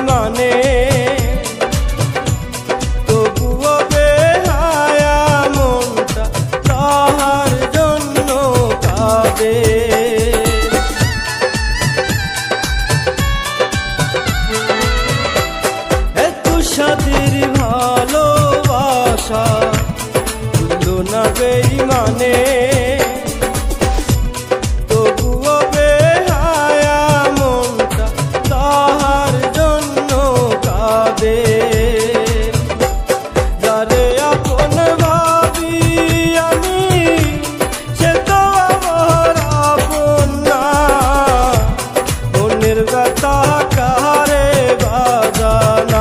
বেঈমানে তবুও বেহায়া মনটা তাহার জন্য কাঁদে। এত সাদের ভালোবাসা ভুলল না বেঈমানে তবুও বেহায়া মনটা তাহার জন্য কাঁদে। যারে আপন ভাবি আমি সে তো আমার আপন না, মনের ব্যথা কাহারে বাজানাই।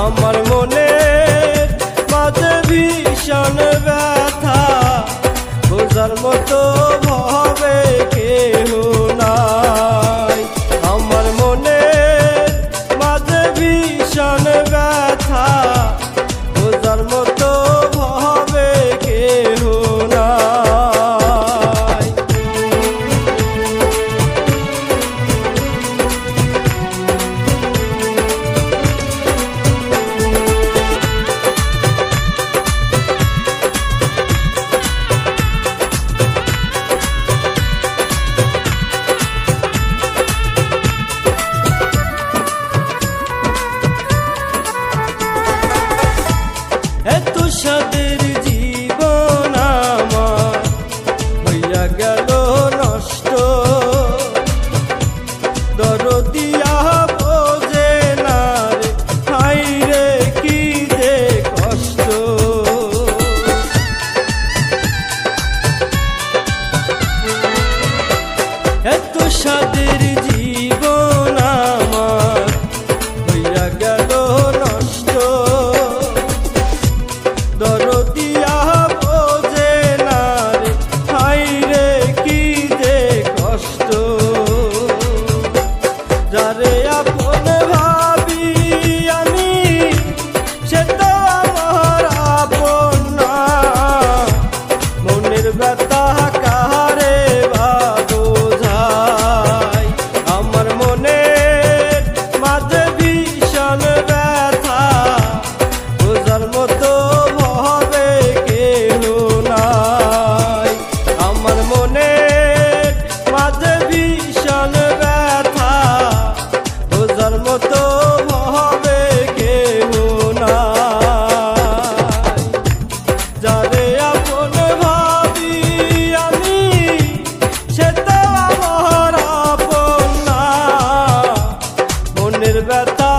আমার মনের মাঝে ভীষণ ব্যথা বোঝার মতো ভাবে কেহ নাই। আমার মনের মাঝে ভীষণ ব্যথা বোঝার মতো ভাবে কেহ নাই। এত সাদের জীবন আমার হইয়া গেল নষ্ট, দরদিয়া বোঝে না রে হাই রে কি যে কষ্ট। এত সাদের জীবন আমার হইয়া গেল নষ্ট, দরদিয়া বোঝে না রে হাই রে কি যে কষ্ট। যারে আপন ভাবি আমি সে তো আমার আপন না, মনের ব্যথা কাহারে বা বোঝাই। আমার মনের মাঝে ভীষণ ব্যথা বোঝার মতো ভাবে কেহ নাই। আমার মনের মাঝে ভীষণ ব্যথা বোঝার মতো ভাবে কেহ নাই। যারে আপন ভাবি আমি সে তো আমার আপন না, মনের ব্যথা